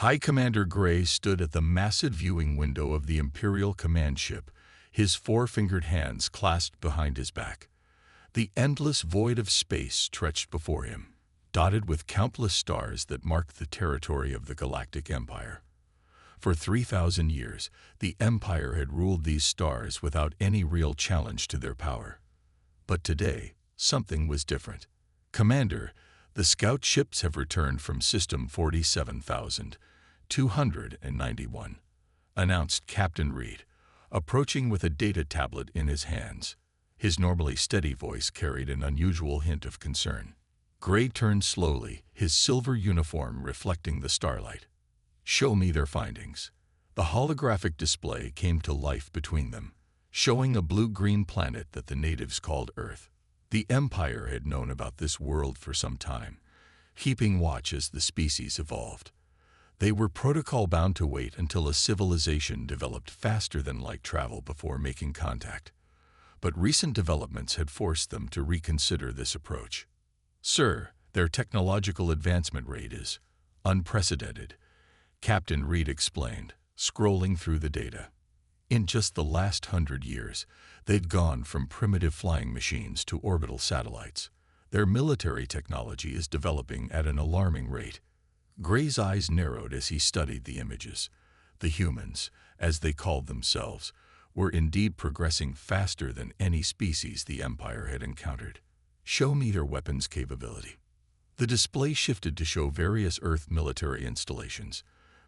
High Commander Gray stood at the massive viewing window of the Imperial command ship, his four-fingered hands clasped behind his back. The endless void of space stretched before him, dotted with countless stars that marked the territory of the Galactic Empire. For 3,000 years, the Empire had ruled these stars without any real challenge to their power. But today, something was different. "Commander, the scout ships have returned from System 47,291, announced Captain Reed, approaching with a data tablet in his hands. His normally steady voice carried an unusual hint of concern. Gray turned slowly, his silver uniform reflecting the starlight. "Show me their findings." The holographic display came to life between them, showing a blue-green planet that the natives called Earth. The Empire had known about this world for some time, keeping watch as the species evolved. They were protocol-bound to wait until a civilization developed faster than light travel before making contact. But recent developments had forced them to reconsider this approach. "Sir, their technological advancement rate is unprecedented," Captain Reed explained, scrolling through the data. "In just the last 100 years, they've gone from primitive flying machines to orbital satellites. Their military technology is developing at an alarming rate." Gray's eyes narrowed as he studied the images. The humans, as they called themselves, were indeed progressing faster than any species the Empire had encountered. "Show me their weapons capability." The display shifted to show various Earth military installations.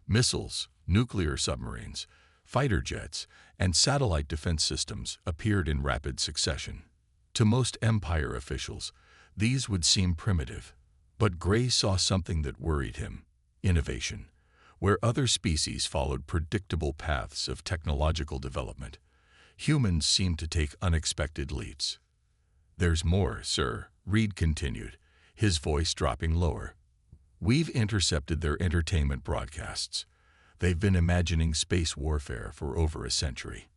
Missiles, nuclear submarines, fighter jets, and satellite defense systems appeared in rapid succession. To most Empire officials, these would seem primitive. But Gray saw something that worried him: innovation. Where other species followed predictable paths of technological development, humans seemed to take unexpected leaps. "There's more, sir," Reed continued, his voice dropping lower. "We've intercepted their entertainment broadcasts. They've been imagining space warfare for over a century.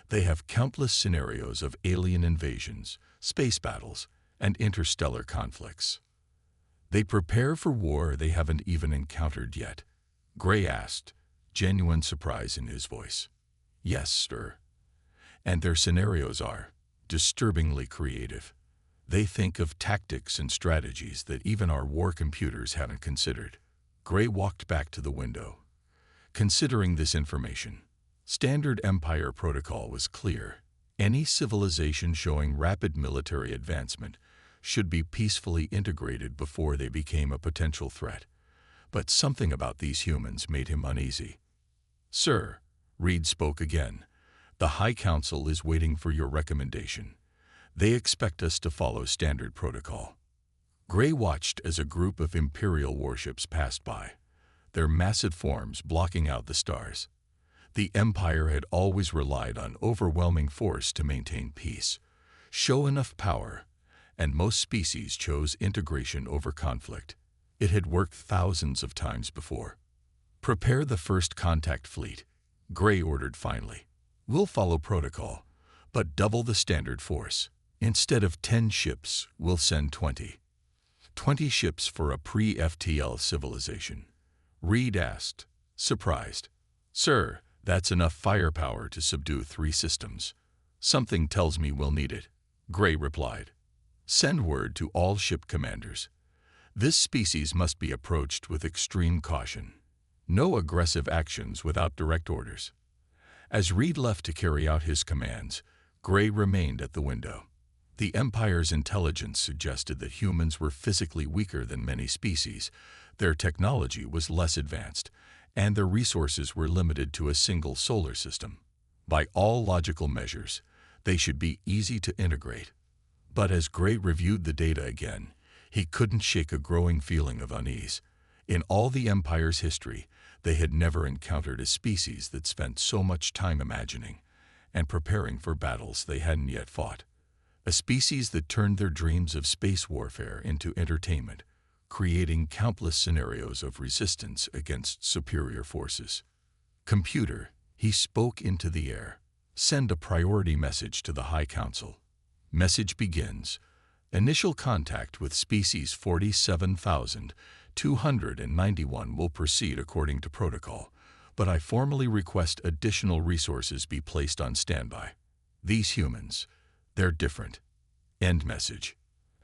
They have countless scenarios of alien invasions, space battles, and interstellar conflicts. They prepare for war they haven't even encountered yet." Gray asked, genuine surprise in his voice. "Yes, sir. And their scenarios are disturbingly creative. They think of tactics and strategies that even our war computers haven't considered." Gray walked back to the window, considering this information. Standard Empire protocol was clear. Any civilization showing rapid military advancement should be peacefully integrated before they became a potential threat. But something about these humans made him uneasy. "Sir," Reed spoke again, "the High Council is waiting for your recommendation. They expect us to follow standard protocol." Gray watched as a group of Imperial warships passed by, their massive forms blocking out the stars. The Empire had always relied on overwhelming force to maintain peace. Show enough power, and most species chose integration over conflict. It had worked thousands of times before. "Prepare the first contact fleet," Gray ordered finally. "We'll follow protocol, but double the standard force. Instead of 10 ships, we'll send 20. 20 ships for a pre-FTL civilization." Reed asked, surprised. "Sir, that's enough firepower to subdue 3 systems." "Something tells me we'll need it," Gray replied. "Send word to all ship commanders. This species must be approached with extreme caution. No aggressive actions without direct orders." As Reed left to carry out his commands, Gray remained at the window. The Empire's intelligence suggested that humans were physically weaker than many species, their technology was less advanced, and their resources were limited to a single solar system. By all logical measures, they should be easy to integrate. But as Gray reviewed the data again, he couldn't shake a growing feeling of unease. In all the Empire's history, they had never encountered a species that spent so much time imagining and preparing for battles they hadn't yet fought. A species that turned their dreams of space warfare into entertainment, creating countless scenarios of resistance against superior forces. "Computer," he spoke into the air, "send a priority message to the High Council. Message begins. Initial contact with species 291 will proceed according to protocol, but I formally request additional resources be placed on standby. These humans, they're different. End message.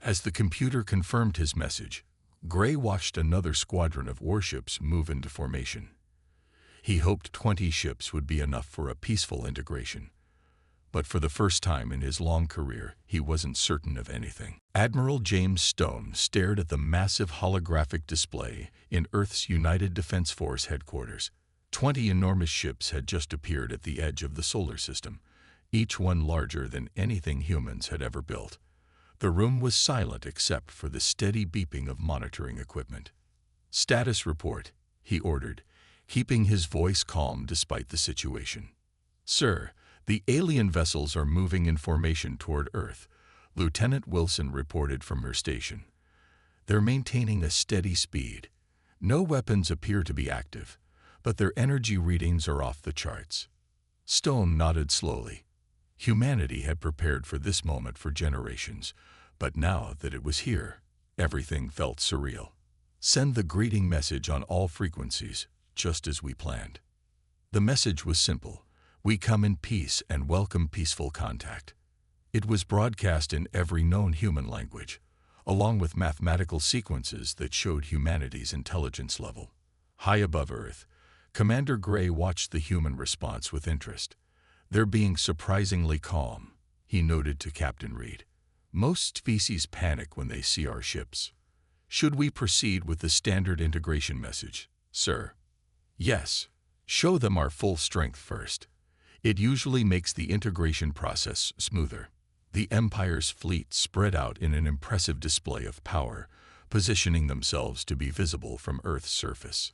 As the computer confirmed his message, Gray watched another squadron of warships move into formation. He hoped 20 ships would be enough for a peaceful integration. But for the first time in his long career, he wasn't certain of anything. Admiral James Stone stared at the massive holographic display in Earth's United Defense Force headquarters. 20 enormous ships had just appeared at the edge of the solar system, each one larger than anything humans had ever built. The room was silent except for the steady beeping of monitoring equipment. "Status report," he ordered, keeping his voice calm despite the situation. "Sir, the alien vessels are moving in formation toward Earth," Lieutenant Wilson reported from her station. "They're maintaining a steady speed. No weapons appear to be active, but their energy readings are off the charts." Stone nodded slowly. Humanity had prepared for this moment for generations, but now that it was here, everything felt surreal. "Send the greeting message on all frequencies, just as we planned." The message was simple. "We come in peace and welcome peaceful contact." It was broadcast in every known human language, along with mathematical sequences that showed humanity's intelligence level. High above Earth, Commander Gray watched the human response with interest. "They're being surprisingly calm," he noted to Captain Reed. "Most species panic when they see our ships." "Should we proceed with the standard integration message, sir?" "Yes. Show them our full strength first. It usually makes the integration process smoother." The Empire's fleet spread out in an impressive display of power, positioning themselves to be visible from Earth's surface.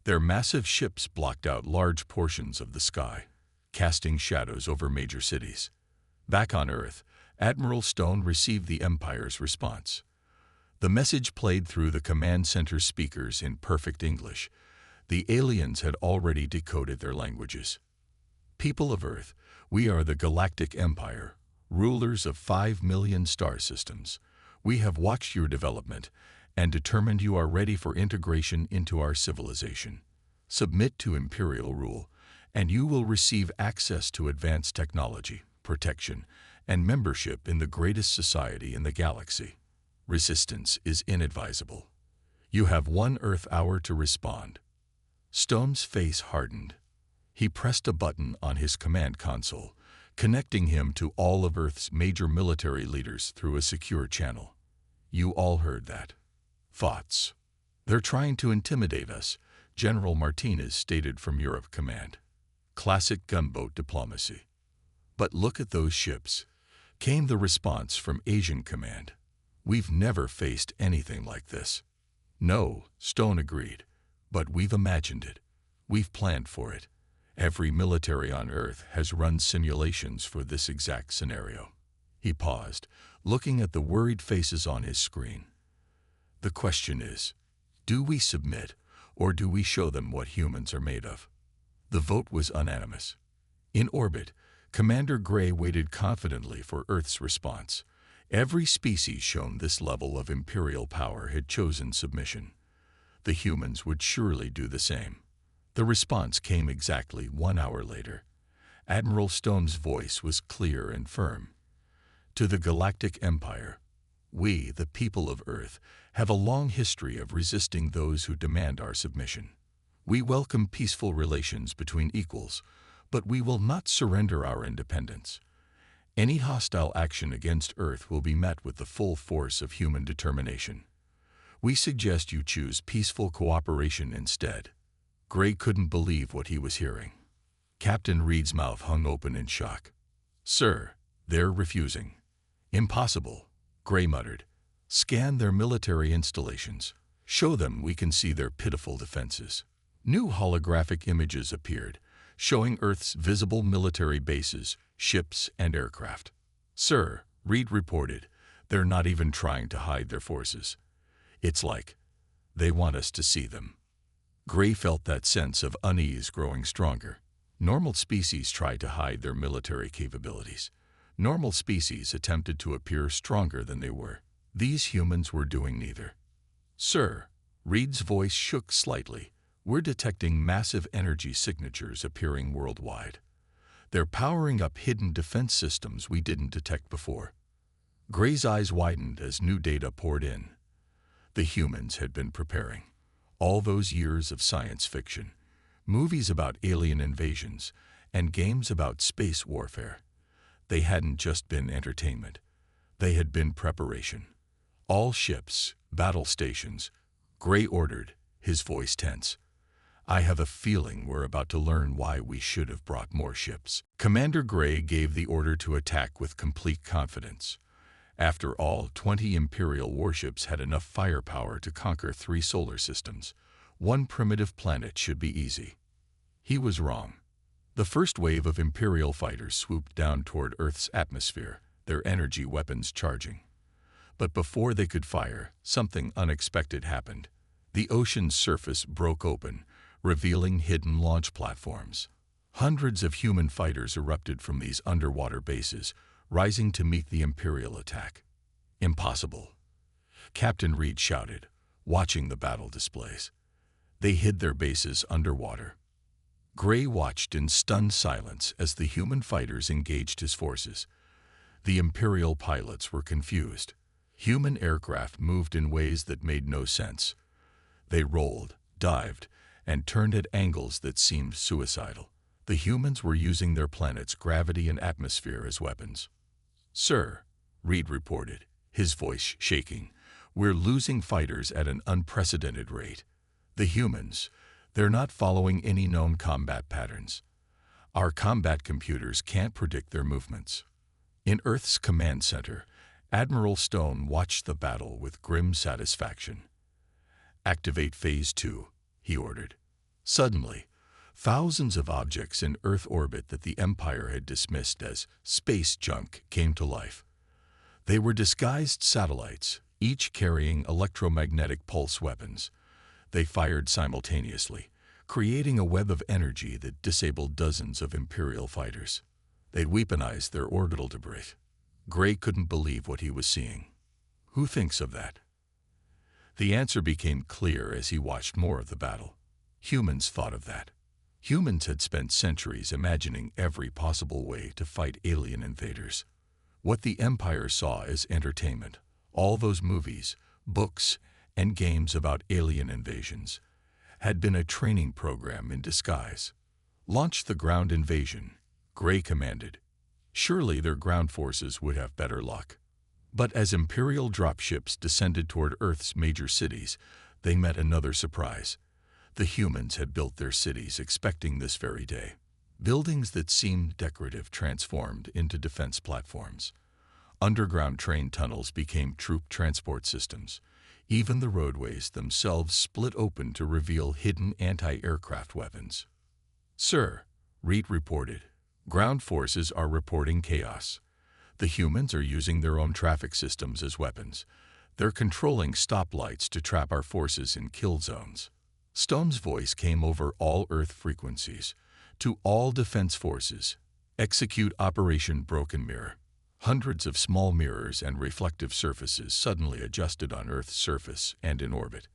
Their massive ships blocked out large portions of the sky, casting shadows over major cities. Back on Earth, Admiral Stone received the Empire's response. The message played through the command center speakers in perfect English. The aliens had already decoded their languages. "People of Earth, we are the Galactic Empire, rulers of 5 million star systems. We have watched your development and determined you are ready for integration into our civilization. Submit to imperial rule, and you will receive access to advanced technology, protection, and membership in the greatest society in the galaxy. Resistance is inadvisable. You have 1 Earth hour to respond." Stone's face hardened. He pressed a button on his command console, connecting him to all of Earth's major military leaders through a secure channel. "You all heard that. Thoughts?" "They're trying to intimidate us," General Martinez stated from Europe Command. "Classic gunboat diplomacy." "But look at those ships," came the response from Asian Command. "We've never faced anything like this." "No," Stone agreed, "but we've imagined it. We've planned for it. Every military on Earth has run simulations for this exact scenario." He paused, looking at the worried faces on his screen. "The question is, do we submit, or do we show them what humans are made of?" The vote was unanimous. In orbit, Commander Gray waited confidently for Earth's response. Every species shown this level of imperial power had chosen submission. The humans would surely do the same. The response came exactly 1 hour later. Admiral Stone's voice was clear and firm. "To the Galactic Empire, we, the people of Earth, have a long history of resisting those who demand our submission. We welcome peaceful relations between equals, but we will not surrender our independence. Any hostile action against Earth will be met with the full force of human determination. We suggest you choose peaceful cooperation instead." Gray couldn't believe what he was hearing. Captain Reed's mouth hung open in shock. "Sir, they're refusing." "Impossible," Gray muttered. "Scan their military installations. Show them we can see their pitiful defenses." New holographic images appeared, showing Earth's visible military bases, ships, and aircraft. "Sir," Reed reported, "they're not even trying to hide their forces. It's like they want us to see them." Gray felt that sense of unease growing stronger. Normal species try to hide their military capabilities. Normal species attempted to appear stronger than they were. These humans were doing neither. "Sir," Reed's voice shook slightly. "We're detecting massive energy signatures appearing worldwide. They're powering up hidden defense systems we didn't detect before." Gray's eyes widened as new data poured in. The humans had been preparing. All those years of science fiction, movies about alien invasions, and games about space warfare. They hadn't just been entertainment. They had been preparation. "All ships, battle stations," Gray ordered, his voice tense. "I have a feeling we're about to learn why we should have brought more ships." Commander Gray gave the order to attack with complete confidence. After all, 20 Imperial warships had enough firepower to conquer 3 solar systems. One primitive planet should be easy. He was wrong. The first wave of Imperial fighters swooped down toward Earth's atmosphere, their energy weapons charging. But before they could fire, something unexpected happened. The ocean's surface broke open, revealing hidden launch platforms. Hundreds of human fighters erupted from these underwater bases, rising to meet the Imperial attack. "Impossible," Captain Reed shouted, watching the battle displays. They hid their bases underwater. Gray watched in stunned silence as the human fighters engaged his forces. The Imperial pilots were confused. Human aircraft moved in ways that made no sense. They rolled, dived, and turned at angles that seemed suicidal. The humans were using their planet's gravity and atmosphere as weapons. "Sir," Reed reported, his voice shaking, "we're losing fighters at an unprecedented rate. The humans, they're not following any known combat patterns. Our combat computers can't predict their movements." In Earth's command center, Admiral Stone watched the battle with grim satisfaction. "Activate Phase 2, he ordered. Suddenly, thousands of objects in Earth orbit that the Empire had dismissed as space junk came to life. They were disguised satellites, each carrying electromagnetic pulse weapons. They fired simultaneously, creating a web of energy that disabled dozens of Imperial fighters. They'd weaponized their orbital debris. Gray couldn't believe what he was seeing. Who thinks of that? The answer became clear as he watched more of the battle. Humans thought of that. Humans had spent centuries imagining every possible way to fight alien invaders. What the Empire saw as entertainment, all those movies, books, and games about alien invasions, had been a training program in disguise. "Launch the ground invasion," Gray commanded. Surely their ground forces would have better luck. But as Imperial dropships descended toward Earth's major cities, they met another surprise. The humans had built their cities expecting this very day. Buildings that seemed decorative transformed into defense platforms. Underground train tunnels became troop transport systems. Even the roadways themselves split open to reveal hidden anti-aircraft weapons. "Sir," Reed reported, "ground forces are reporting chaos. The humans are using their own traffic systems as weapons. They're controlling stoplights to trap our forces in kill zones." Stone's voice came over all Earth frequencies. "To all defense forces, execute Operation Broken Mirror." Hundreds of small mirrors and reflective surfaces suddenly adjusted on Earth's surface and in orbit.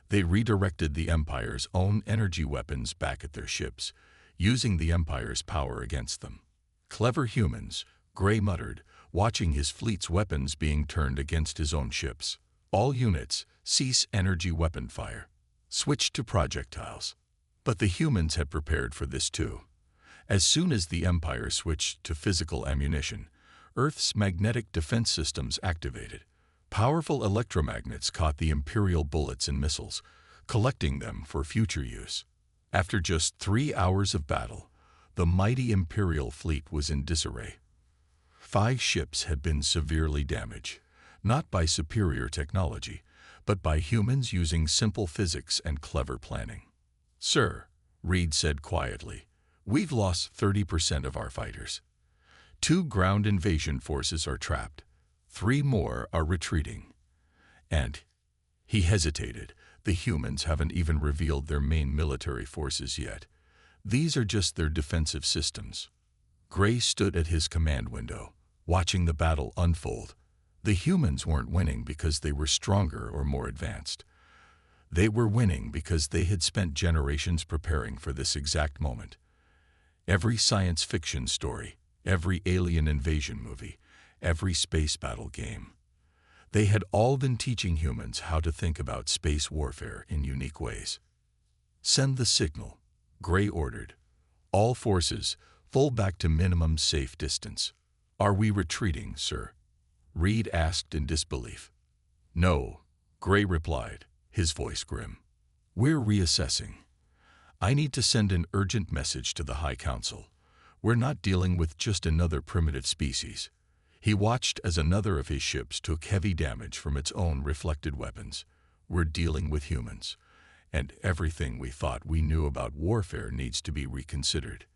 They redirected the Empire's own energy weapons back at their ships, using the Empire's power against them. "Clever humans," Gray muttered, watching his fleet's weapons being turned against his own ships. "All units, cease energy weapon fire. Switch to projectiles." But the humans had prepared for this too. As soon as the Empire switched to physical ammunition, Earth's magnetic defense systems activated. Powerful electromagnets caught the Imperial bullets and missiles, collecting them for future use. After just 3 hours of battle, the mighty Imperial fleet was in disarray. 5 ships had been severely damaged, not by superior technology, but by humans using simple physics and clever planning. "Sir," Reed said quietly, "we've lost 30% of our fighters. 2 ground invasion forces are trapped. 3 more are retreating. And," he hesitated, "the humans haven't even revealed their main military forces yet. These are just their defensive systems." Gray stood at his command window, watching the battle unfold. The humans weren't winning because they were stronger or more advanced. They were winning because they had spent generations preparing for this exact moment. Every science fiction story, every alien invasion movie, every space battle game. They had all been teaching humans how to think about space warfare in unique ways. "Send the signal," Gray ordered. "All forces, fall back to minimum safe distance." "Are we retreating, sir?" Reed asked in disbelief. "No," Gray replied, his voice grim. "We're reassessing. I need to send an urgent message to the High Council. We're not dealing with just another primitive species." He watched as another of his ships took heavy damage from its own reflected weapons. "We're dealing with humans, and everything we thought we knew about warfare needs to be reconsidered."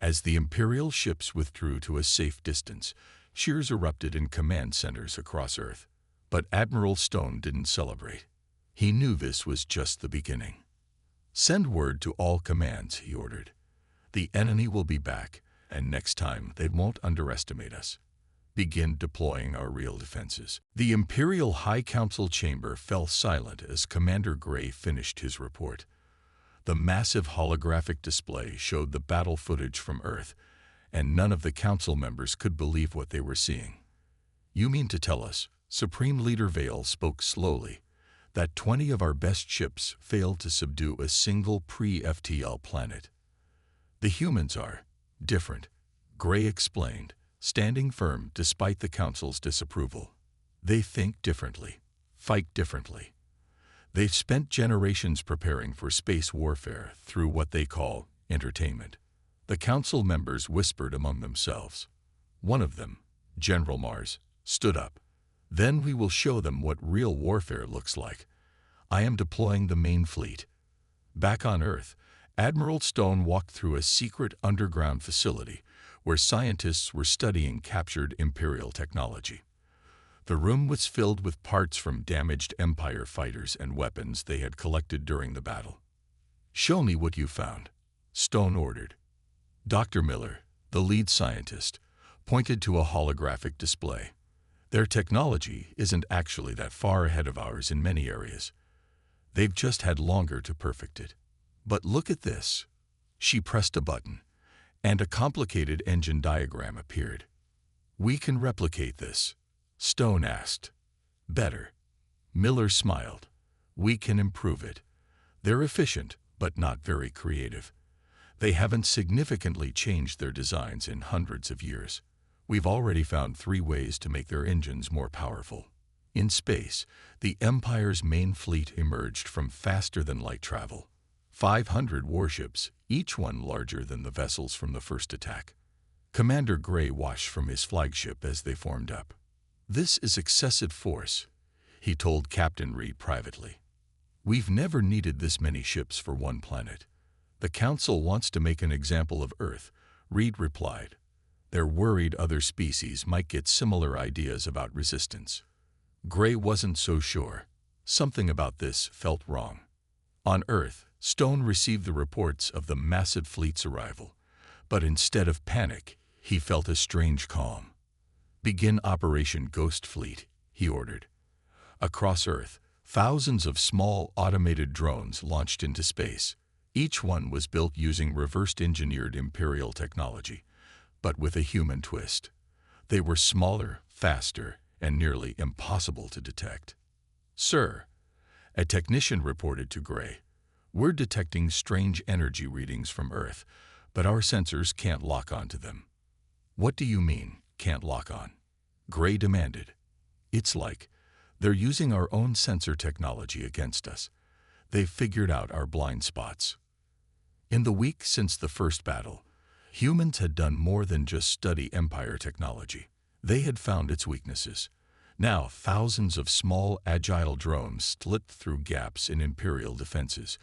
As the Imperial ships withdrew to a safe distance, cheers erupted in command centers across Earth. But Admiral Stone didn't celebrate. He knew this was just the beginning. "Send word to all commands," he ordered. "The enemy will be back, and next time they won't underestimate us. Begin deploying our real defenses." The Imperial High Council chamber fell silent as Commander Gray finished his report. The massive holographic display showed the battle footage from Earth, and none of the council members could believe what they were seeing. "You mean to tell us," Supreme Leader Vale spoke slowly, "that 20 of our best ships failed to subdue a single pre-FTL planet?" "The humans are different," Gray explained, standing firm despite the council's disapproval. "They think differently, fight differently. They've spent generations preparing for space warfare through what they call entertainment." The council members whispered among themselves. One of them, General Mars, stood up. "Then we will show them what real warfare looks like. I am deploying the main fleet." Back on Earth, Admiral Stone walked through a secret underground facility where scientists were studying captured Imperial technology. The room was filled with parts from damaged Empire fighters and weapons they had collected during the battle. "Show me what you found," Stone ordered. Dr. Miller, the lead scientist, pointed to a holographic display. "Their technology isn't actually that far ahead of ours in many areas. They've just had longer to perfect it. But look at this." She pressed a button, and a complicated engine diagram appeared. "We can replicate this?" Stone asked. "Better." Miller smiled. "We can improve it. They're efficient, but not very creative. They haven't significantly changed their designs in hundreds of years. We've already found 3 ways to make their engines more powerful." In space, the Empire's main fleet emerged from faster-than-light travel. 500 warships, each one larger than the vessels from the first attack. Commander Gray watched from his flagship as they formed up. "This is excessive force," he told Captain Reed privately. "We've never needed this many ships for one planet." "The Council wants to make an example of Earth," Reed replied. "They're worried other species might get similar ideas about resistance." Gray wasn't so sure. Something about this felt wrong. On Earth, Stone received the reports of the massive fleet's arrival, but instead of panic, he felt a strange calm. "Begin Operation Ghost Fleet," he ordered. Across Earth, thousands of small automated drones launched into space. Each one was built using reverse-engineered Imperial technology, but with a human twist. They were smaller, faster, and nearly impossible to detect. "Sir," a technician reported to Gray, "we're detecting strange energy readings from Earth, but our sensors can't lock onto them." "What do you mean, can't lock on?" Gray demanded. "It's like they're using our own sensor technology against us. They've figured out our blind spots." In the week since the first battle, humans had done more than just study Empire technology. They had found its weaknesses. Now, thousands of small, agile drones slipped through gaps in Imperial defenses,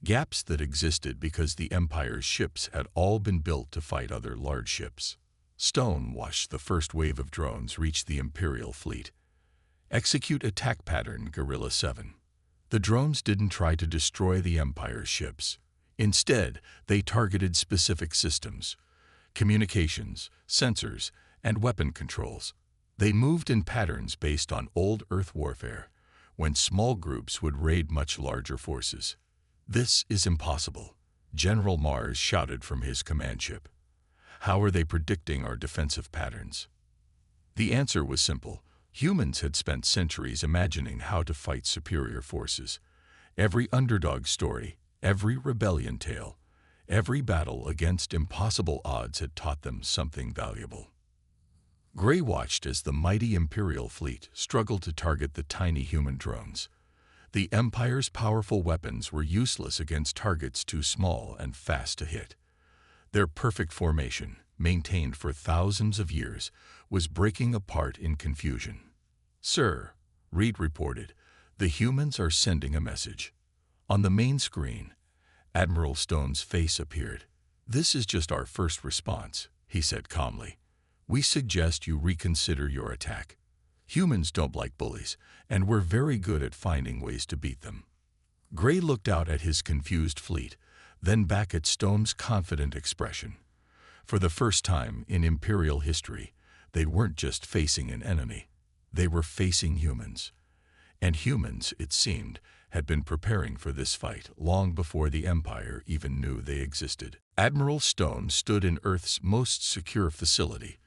gaps that existed because the Empire's ships had all been built to fight other large ships. Stone watched the first wave of drones reach the Imperial fleet. "Execute attack pattern, Guerrilla 7. The drones didn't try to destroy the Empire's ships. Instead, they targeted specific systems, communications, sensors, and weapon controls. They moved in patterns based on old Earth warfare, when small groups would raid much larger forces. "This is impossible," General Mars shouted from his command ship. "How are they predicting our defensive patterns?" The answer was simple. Humans had spent centuries imagining how to fight superior forces. Every underdog story, every rebellion tale, every battle against impossible odds had taught them something valuable. Gray watched as the mighty Imperial fleet struggled to target the tiny human drones. The Empire's powerful weapons were useless against targets too small and fast to hit. Their perfect formation, maintained for thousands of years, was breaking apart in confusion. "Sir," Reed reported, "the humans are sending a message." On the main screen, Admiral Stone's face appeared. "This is just our first response," he said calmly. "We suggest you reconsider your attack. Humans don't like bullies, and we're very good at finding ways to beat them." Gray looked out at his confused fleet, then back at Stone's confident expression. For the first time in Imperial history, they weren't just facing an enemy. They were facing humans. And humans, it seemed, had been preparing for this fight long before the Empire even knew they existed. Admiral Stone stood in Earth's most secure facility,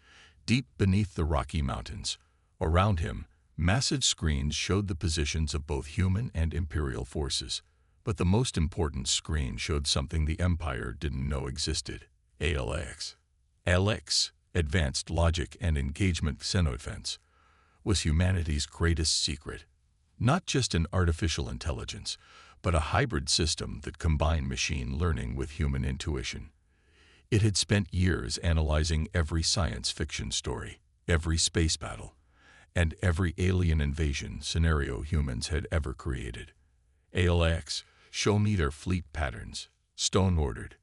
deep beneath the Rocky Mountains. Around him, massive screens showed the positions of both human and Imperial forces. But the most important screen showed something the Empire didn't know existed: ALX. ALX, Advanced Logic and Engagement Xenodefense, was humanity's greatest secret. Not just an artificial intelligence, but a hybrid system that combined machine learning with human intuition. It had spent years analyzing every science fiction story, every space battle, and every alien invasion scenario humans had ever created. "ALX, show me their fleet patterns," Stone ordered.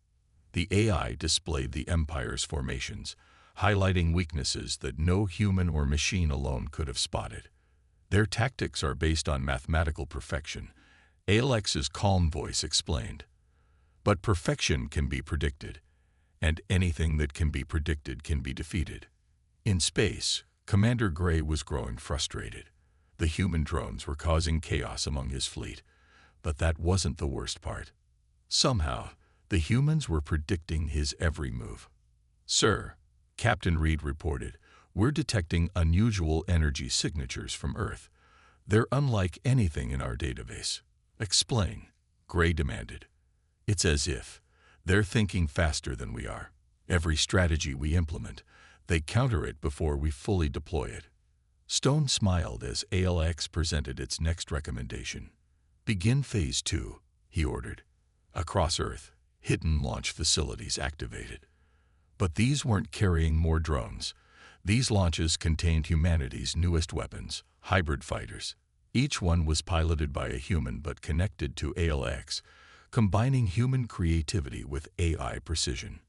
The AI displayed the Empire's formations, highlighting weaknesses that no human or machine alone could have spotted. "Their tactics are based on mathematical perfection," ALX's calm voice explained. "But perfection can be predicted, and anything that can be predicted can be defeated." In space, Commander Gray was growing frustrated. The human drones were causing chaos among his fleet, but that wasn't the worst part. Somehow, the humans were predicting his every move. "Sir," Captain Reed reported, "we're detecting unusual energy signatures from Earth. They're unlike anything in our database." "Explain," Gray demanded. "It's as if they're thinking faster than we are. Every strategy we implement, they counter it before we fully deploy it." Stone smiled as ALX presented its next recommendation. "Begin Phase 2, he ordered. Across Earth, hidden launch facilities activated. But these weren't carrying more drones. These launches contained humanity's newest weapons, hybrid fighters. Each one was piloted by a human but connected to ALX, combining human creativity with AI precision.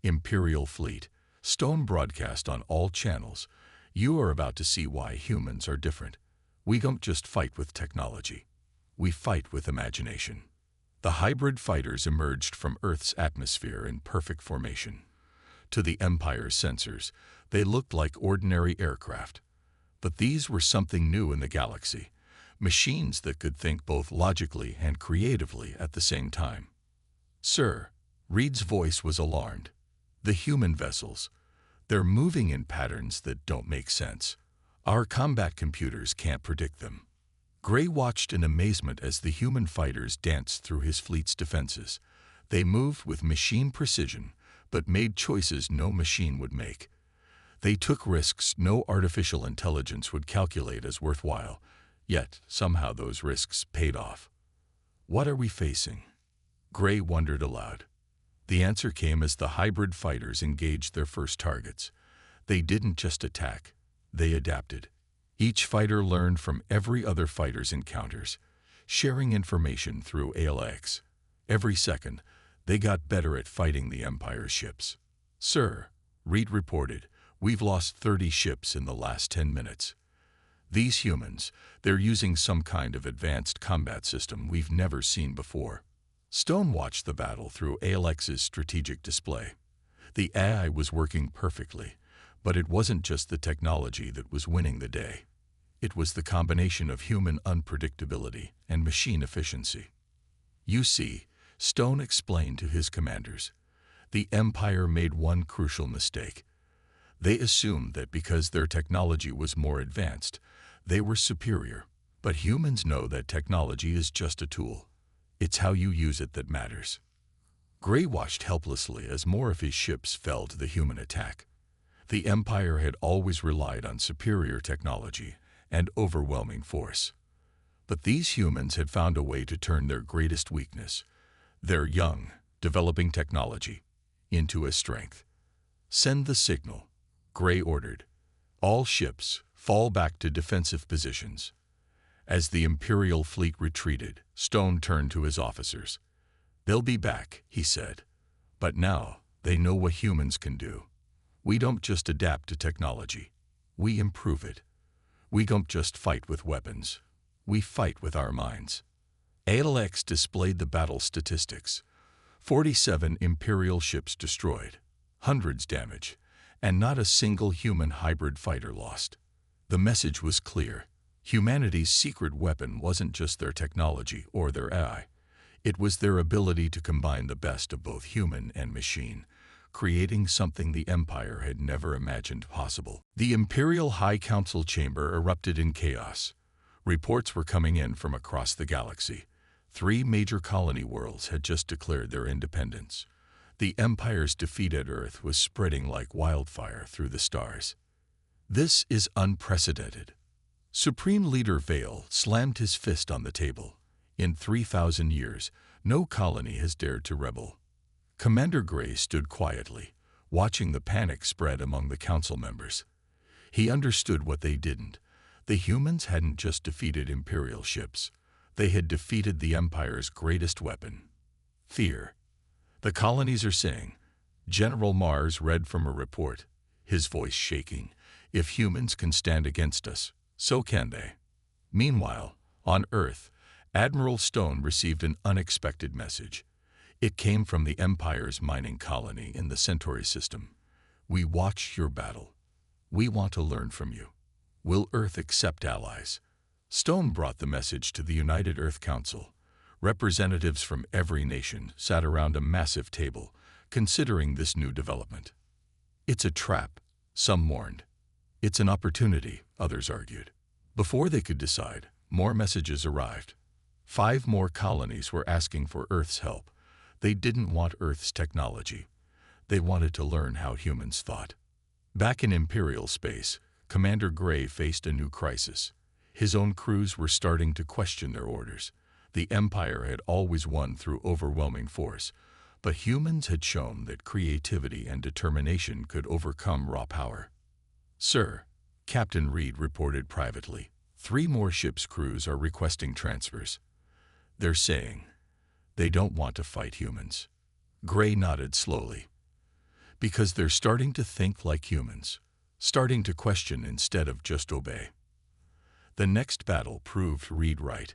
Imperial Fleet, Stone broadcast on all channels. You are about to see why humans are different. We don't just fight with technology. We fight with imagination." The hybrid fighters emerged from Earth's atmosphere in perfect formation. To the Empire's sensors, they looked like ordinary aircraft. But these were something new in the galaxy, machines that could think both logically and creatively at the same time. "Sir," Reed's voice was alarmed. "The human vessels, they're moving in patterns that don't make sense. Our combat computers can't predict them." Gray watched in amazement as the human fighters danced through his fleet's defenses. They moved with machine precision, but made choices no machine would make. They took risks no artificial intelligence would calculate as worthwhile, yet somehow those risks paid off. "What are we facing?" Gray wondered aloud. The answer came as the hybrid fighters engaged their first targets. They didn't just attack, they adapted. Each fighter learned from every other fighter's encounters, sharing information through ALX. Every second, they got better at fighting the Empire's ships. "Sir," Reed reported, "we've lost 30 ships in the last 10 minutes. These humans, they're using some kind of advanced combat system we've never seen before." Stone watched the battle through ALX's strategic display. The AI was working perfectly, but it wasn't just the technology that was winning the day. It was the combination of human unpredictability and machine efficiency. You see, Stone explained to his commanders, the Empire made one crucial mistake. They assumed that because their technology was more advanced, they were superior. But humans know that technology is just a tool. It's how you use it that matters. Gray watched helplessly as more of his ships fell to the human attack. The Empire had always relied on superior technology and overwhelming force. But these humans had found a way to turn their greatest weakness, their young, developing technology, into a strength. Send the signal, Gray ordered. All ships, fall back to defensive positions. As the Imperial fleet retreated, Stone turned to his officers. They'll be back, he said. But now, they know what humans can do. We don't just adapt to technology. We improve it. We don't just fight with weapons. We fight with our minds. ALX displayed the battle statistics. 47 Imperial ships destroyed, hundreds damaged, and not a single human hybrid fighter lost. The message was clear. Humanity's secret weapon wasn't just their technology or their AI. It was their ability to combine the best of both human and machine, creating something the Empire had never imagined possible. The Imperial High Council chamber erupted in chaos. Reports were coming in from across the galaxy. 3 major colony worlds had just declared their independence. The Empire's defeat at Earth was spreading like wildfire through the stars. This is unprecedented. Supreme Leader Vale slammed his fist on the table. In 3,000 years, no colony has dared to rebel. Commander Gray stood quietly, watching the panic spread among the council members. He understood what they didn't. The humans hadn't just defeated Imperial ships. They had defeated the Empire's greatest weapon, fear. The colonies are saying, General Mars read from a report, his voice shaking, if humans can stand against us, so can they. Meanwhile, on Earth, Admiral Stone received an unexpected message. It came from the Empire's mining colony in the Centauri system. We watched your battle. We want to learn from you. Will Earth accept allies? Stone brought the message to the United Earth Council. Representatives from every nation sat around a massive table, considering this new development. It's a trap, some warned. It's an opportunity, others argued. Before they could decide, more messages arrived. 5 more colonies were asking for Earth's help. They didn't want Earth's technology. They wanted to learn how humans thought. Back in Imperial space, Commander Gray faced a new crisis. His own crews were starting to question their orders. The Empire had always won through overwhelming force, but humans had shown that creativity and determination could overcome raw power. Sir, Captain Reed reported privately, 3 more ships' crews are requesting transfers. They're saying they don't want to fight humans. Gray nodded slowly. Because they're starting to think like humans, starting to question instead of just obey. The next battle proved Reed right.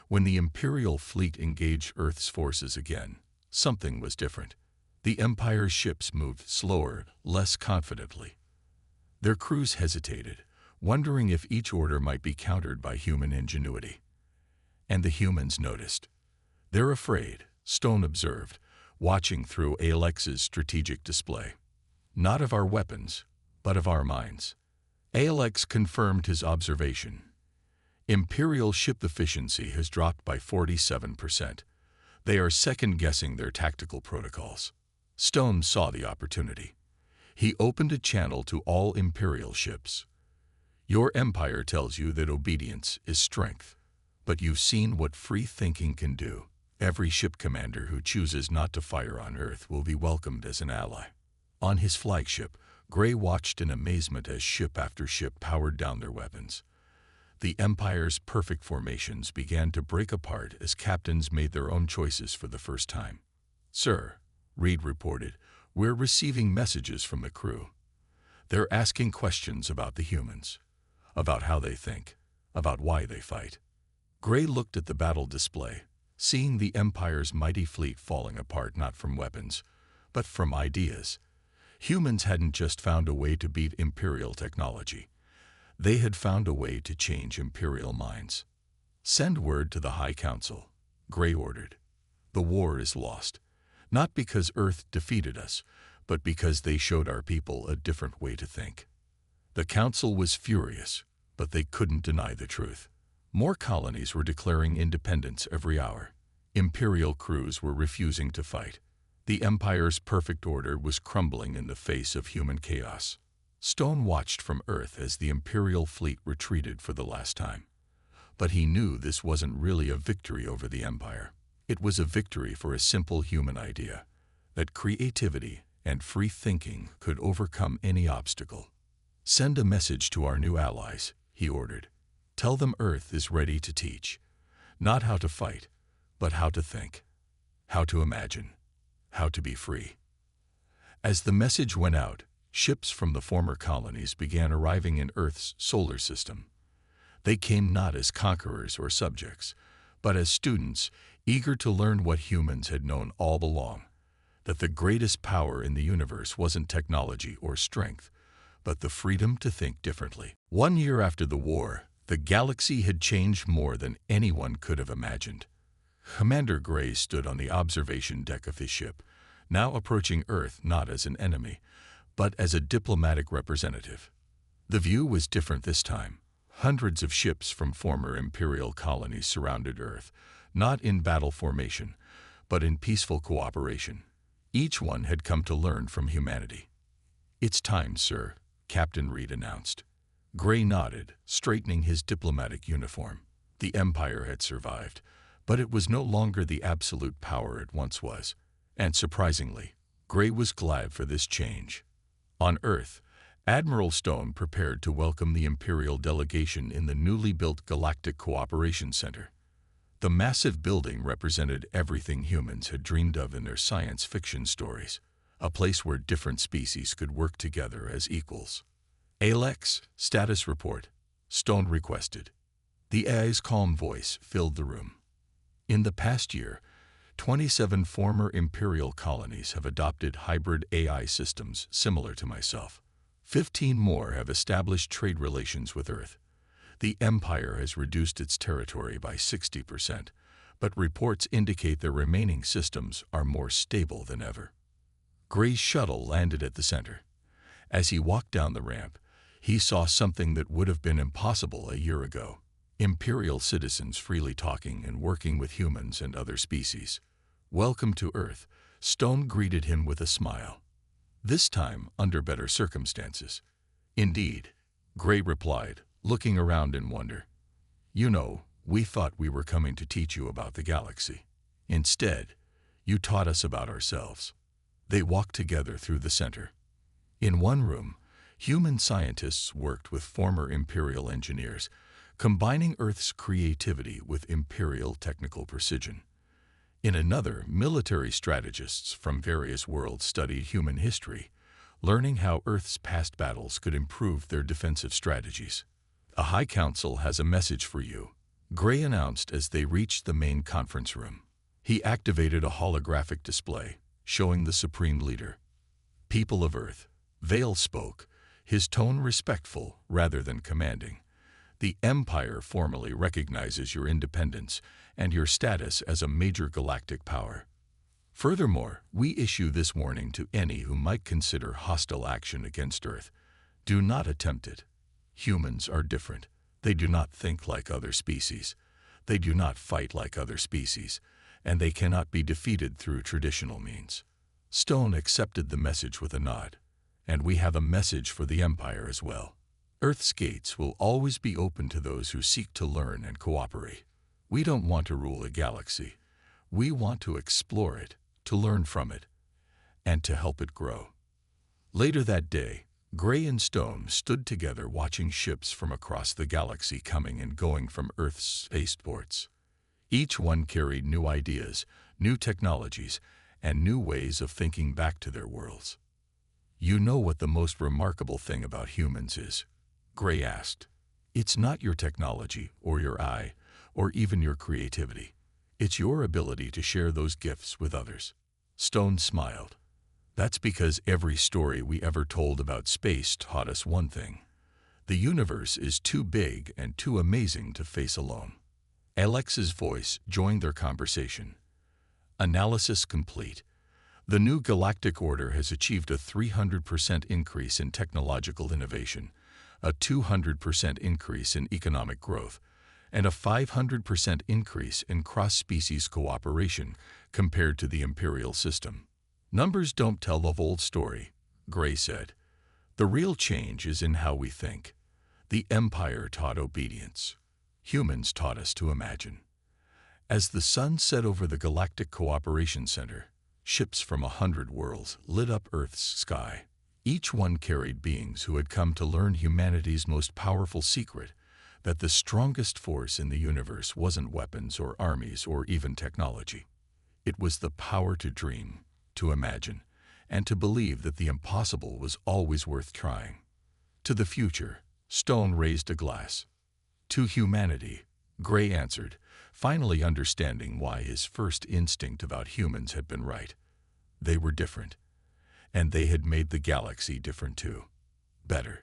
When the Imperial fleet engaged Earth's forces again, something was different. The Empire's ships moved slower, less confidently. Their crews hesitated, wondering if each order might be countered by human ingenuity. And the humans noticed. They're afraid, Stone observed, watching through ALX's strategic display. Not of our weapons, but of our minds. ALX confirmed his observation. Imperial ship efficiency has dropped by 47%. They are second-guessing their tactical protocols. Stone saw the opportunity. He opened a channel to all Imperial ships. Your Empire tells you that obedience is strength, but you've seen what free thinking can do. Every ship commander who chooses not to fire on Earth will be welcomed as an ally. On his flagship, Gray watched in amazement as ship after ship powered down their weapons. The Empire's perfect formations began to break apart as captains made their own choices for the first time. Sir, Reed reported, we're receiving messages from the crew. They're asking questions about the humans, about how they think, about why they fight. Gray looked at the battle display, seeing the Empire's mighty fleet falling apart not from weapons, but from ideas. Humans hadn't just found a way to beat Imperial technology. They had found a way to change Imperial minds. "Send word to the High Council," Gray ordered. "The war is lost, not because Earth defeated us, but because they showed our people a different way to think." The Council was furious, but they couldn't deny the truth. More colonies were declaring independence every hour. Imperial crews were refusing to fight. The Empire's perfect order was crumbling in the face of human chaos. Stone watched from Earth as the Imperial fleet retreated for the last time. But he knew this wasn't really a victory over the Empire. It was a victory for a simple human idea, that creativity and free thinking could overcome any obstacle. "Send a message to our new allies," he ordered. "Tell them Earth is ready to teach, not how to fight, but how to think, how to imagine, how to be free." As the message went out, ships from the former colonies began arriving in Earth's solar system. They came not as conquerors or subjects, but as students eager to learn what humans had known all along, that the greatest power in the universe wasn't technology or strength, but the freedom to think differently. 1 year after the war, the galaxy had changed more than anyone could have imagined. Commander Gray stood on the observation deck of his ship, now approaching Earth not as an enemy, but as a diplomatic representative. The view was different this time. Hundreds of ships from former Imperial colonies surrounded Earth, not in battle formation, but in peaceful cooperation. Each one had come to learn from humanity. "It's time, sir," Captain Reed announced. Gray nodded, straightening his diplomatic uniform. The Empire had survived, but it was no longer the absolute power it once was. And surprisingly, Gray was glad for this change. On Earth, Admiral Stone prepared to welcome the Imperial delegation in the newly built Galactic Cooperation Center. The massive building represented everything humans had dreamed of in their science fiction stories, a place where different species could work together as equals. "Alex, status report," Stone requested. The AI's calm voice filled the room. "In the past year, 27 former Imperial colonies have adopted hybrid AI systems similar to myself. 15 more have established trade relations with Earth. The Empire has reduced its territory by 60%, but reports indicate the remaining systems are more stable than ever." Gray's shuttle landed at the center. As he walked down the ramp, he saw something that would have been impossible a year ago. Imperial citizens freely talking and working with humans and other species. "Welcome to Earth," Stone greeted him with a smile. "This time under better circumstances." "Indeed," Gray replied, looking around in wonder. "You know, we thought we were coming to teach you about the galaxy. Instead, you taught us about ourselves." They walked together through the center. In one room, human scientists worked with former Imperial engineers, combining Earth's creativity with Imperial technical precision. In another, military strategists from various worlds studied human history, learning how Earth's past battles could improve their defensive strategies. "A High Council has a message for you," Gray announced as they reached the main conference room. He activated a holographic display, showing the Supreme Leader. "People of Earth," Vale spoke, his tone respectful rather than commanding. "The Empire formally recognizes your independence and your status as a major galactic power. Furthermore, we issue this warning to any who might consider hostile action against Earth. Do not attempt it. Humans are different. They do not think like other species. They do not fight like other species, and they cannot be defeated through traditional means." Stone accepted the message with a nod. "And we have a message for the Empire as well. Earth's gates will always be open to those who seek to learn and cooperate. We don't want to rule a galaxy. We want to explore it, to learn from it, and to help it grow." Later that day, Gray and Stone stood together watching ships from across the galaxy coming and going from Earth's spaceports. Each one carried new ideas, new technologies, and new ways of thinking back to their worlds. "You know what the most remarkable thing about humans is?" Gray asked. "It's not your technology or your eye or even your creativity. It's your ability to share those gifts with others." Stone smiled. "That's because every story we ever told about space taught us one thing, The universe is too big and too amazing to face alone. Alex's voice joined their conversation. Analysis complete. The new galactic order has achieved a 300% increase in technological innovation, a 200% increase in economic growth, and a 500% increase in cross-species cooperation compared to the imperial system. Numbers don't tell the whole story, Gray said. The real change is in how we think. The Empire taught obedience. Humans taught us to imagine. As the sun set over the Galactic Cooperation Center, ships from 100 worlds lit up Earth's sky. Each one carried beings who had come to learn humanity's most powerful secret, that the strongest force in the universe wasn't weapons or armies or even technology. It was the power to dream, to imagine, and to believe that the impossible was always worth trying. To the future, Stone raised a glass. To humanity, Gray answered, finally understanding why his first instinct about humans had been right. They were different, and they had made the galaxy different too. Better.